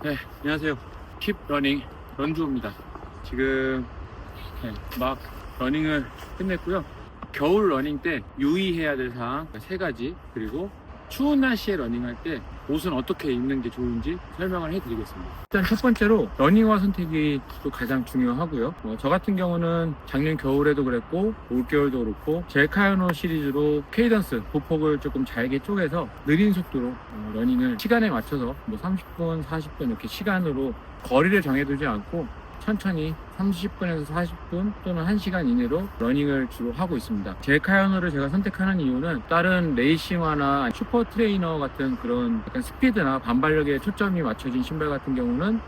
네, 안녕하세요. 킵 러닝 런주호입니다. 지금 막 러닝을 끝냈고요. 겨울 러닝 때 유의해야 될 사항 세 가지, 그리고 추운 날씨에 러닝할 때 옷은 어떻게 입는 게 좋은지 설명을 해드리겠습니다. 일단 첫 번째로 러닝화 선택이 또 가장 중요하고요. 저 같은 경우는 작년 겨울에도 그랬고 올겨울도 그렇고 젤카이노 시리즈로 케이던스 보폭을 조금 잘게 쪼개서 느린 속도로 러닝을 시간에 맞춰서 30분, 40분 이렇게 시간으로 거리를 정해두지 않고 천천히 30분에서 40분 또는 1시간 이내로 러닝을 주로 하고 있습니다. 젤카이노를 제가 선택하는 이유는 다른 레이싱화나 슈퍼 트레이너 같은 그런 약간 스피드나 반발력에 초점이 맞춰진 신발 같은 경우는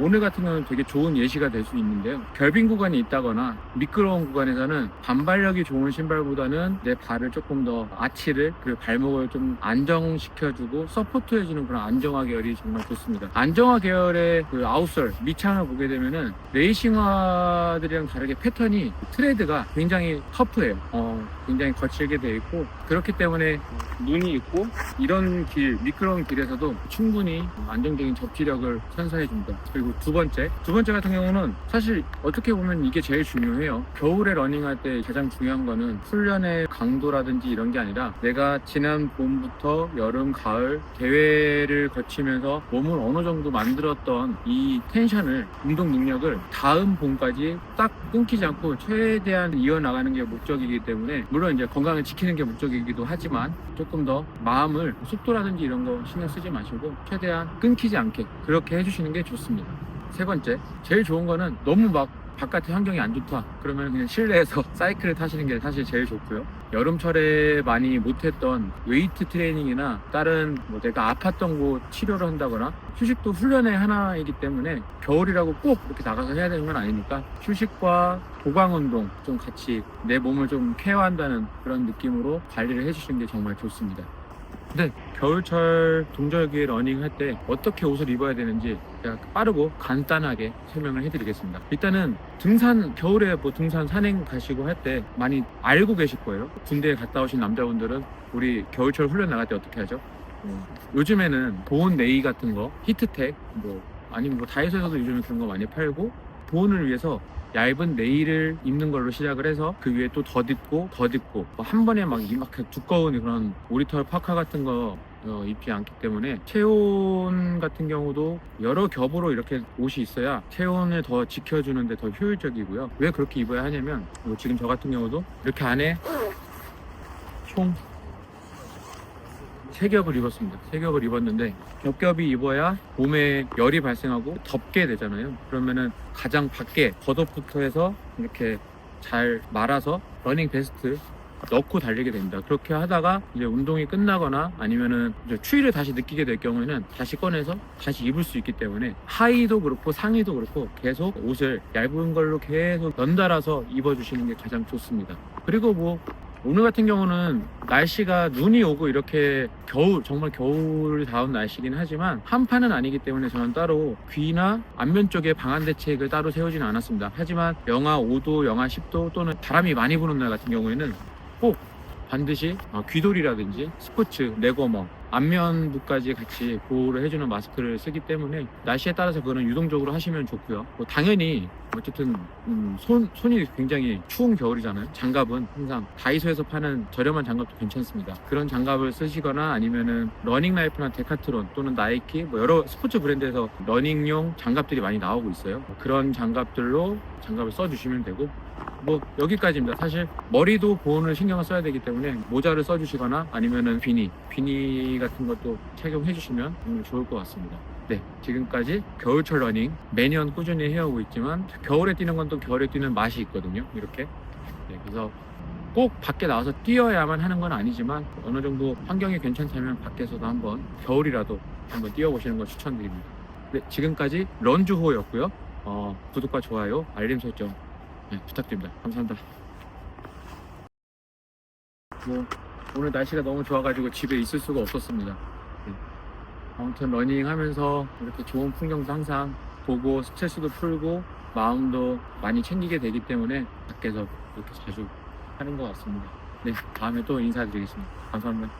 오늘 같은 경우는 되게 좋은 예시가 될 수 있는데요. 결빙 구간이 있다거나 미끄러운 구간에서는 반발력이 좋은 신발보다는 내 발을 조금 더 아치를, 그리고 발목을 좀 안정시켜주고 서포트해주는 그런 안정화 계열이 정말 좋습니다. 안정화 계열의 그 아웃솔 밑창을 보게 되면은 레이싱화들이랑 다르게 패턴이 트레드가 굉장히 터프해요. 굉장히 거칠게 되어 있고, 그렇기 때문에 눈이 있고 이런 길, 미끄러운 길에서도 충분히 안정적인 접지력을 선사해 줍니다. 그리고 두 번째 같은 경우는 사실 어떻게 보면 이게 제일 중요해요. 겨울에 러닝할 때 가장 중요한 거는 훈련의 강도라든지 이런 게 아니라 내가 지난 봄부터 여름, 가을 대회를 거치면서 몸을 어느 정도 만들었던 이 텐션을, 운동 능력을 다음 봄까지 딱 끊기지 않고 최대한 이어나가는 게 목적이기 때문에, 물론 이제 건강을 지키는 게 목적이기도 하지만 조금 더 마음을 속도라든지 이런 거 신경 쓰지 마시고 최대한 끊기지 않게 그렇게 해주시는 게 좋습니다. 세 번째, 제일 좋은 거는 너무 막 바깥의 환경이 안 좋다 그러면 그냥 실내에서 사이클을 타시는 게 사실 제일 좋고요. 여름철에 많이 못했던 웨이트 트레이닝이나 다른 내가 아팠던 곳 치료를 한다거나, 휴식도 훈련의 하나이기 때문에 겨울이라고 꼭 이렇게 나가서 해야 되는 건 아니니까 휴식과 보강 운동 좀 같이 내 몸을 좀 케어한다는 그런 느낌으로 관리를 해주시는 게 정말 좋습니다. 근데 겨울철 동절기에 러닝 할 때 어떻게 옷을 입어야 되는지 제가 빠르고 간단하게 설명을 해드리겠습니다. 일단은 등산, 겨울에 등산 산행 가시고 할 때 많이 알고 계실 거예요. 군대에 갔다 오신 남자분들은 우리 겨울철 훈련 나갈 때 어떻게 하죠? 요즘에는 보온 네이 같은 거, 히트텍, 아니면 다이소에서도 요즘에 그런 거 많이 팔고, 보온을 위해서 얇은 네일을 입는 걸로 시작을 해서 그 위에 또 덧입고 한 번에 막 이렇게 두꺼운 그런 오리털 파카 같은 거 입지 않기 때문에, 체온 같은 경우도 여러 겹으로 이렇게 옷이 있어야 체온을 더 지켜주는데 더 효율적이고요. 왜 그렇게 입어야 하냐면, 지금 저 같은 경우도 이렇게 안에 총 3겹을 입었습니다. 3겹을 입었는데 겹겹이 입어야 몸에 열이 발생하고 덥게 되잖아요. 그러면은 가장 밖에 겉옷부터 해서 이렇게 잘 말아서 러닝 베스트 넣고 달리게 됩니다. 그렇게 하다가 이제 운동이 끝나거나 아니면은 이제 추위를 다시 느끼게 될 경우에는 다시 꺼내서 다시 입을 수 있기 때문에, 하의도 그렇고 상의도 그렇고 계속 옷을 얇은 걸로 계속 연달아서 입어주시는 게 가장 좋습니다. 그리고 오늘 같은 경우는 날씨가 눈이 오고 이렇게 정말 겨울다운 날씨긴 하지만 한파는 아니기 때문에 저는 따로 귀나 안면 쪽에 방한 대책을 따로 세우지는 않았습니다. 하지만 영하 5도, 영하 10도 또는 바람이 많이 부는 날 같은 경우에는 꼭 반드시 귀돌이라든지 스포츠, 내구멍, 안면부까지 같이 보호를 해주는 마스크를 쓰기 때문에 날씨에 따라서 그거는 유동적으로 하시면 좋고요. 당연히 어쨌든 손이 굉장히 추운 겨울이잖아요. 장갑은 항상 다이소에서 파는 저렴한 장갑도 괜찮습니다. 그런 장갑을 쓰시거나 아니면은 러닝라이프나 데카트론 또는 나이키 여러 스포츠 브랜드에서 러닝용 장갑들이 많이 나오고 있어요. 그런 장갑들로 장갑을 써주시면 되고, 여기까지입니다. 사실 머리도 보온을 신경을 써야 되기 때문에 모자를 써주시거나 아니면은 비니 같은 것도 착용해 주시면 좋을 것 같습니다. 네, 지금까지 겨울철 러닝 매년 꾸준히 해오고 있지만, 겨울에 뛰는 건 또 겨울에 뛰는 맛이 있거든요. 이렇게. 네, 그래서 꼭 밖에 나와서 뛰어야만 하는 건 아니지만 어느 정도 환경이 괜찮다면 밖에서도 한번 겨울이라도 한번 뛰어보시는 걸 추천드립니다. 네, 지금까지 런주호였고요. 구독과 좋아요, 알림 설정 부탁드립니다. 감사합니다. 오늘 날씨가 너무 좋아가지고 집에 있을 수가 없었습니다. 아무튼 러닝 하면서 이렇게 좋은 풍경도 항상 보고 스트레스도 풀고 마음도 많이 챙기게 되기 때문에 밖에서 이렇게 자주 하는 것 같습니다. 네, 다음에 또 인사드리겠습니다. 감사합니다.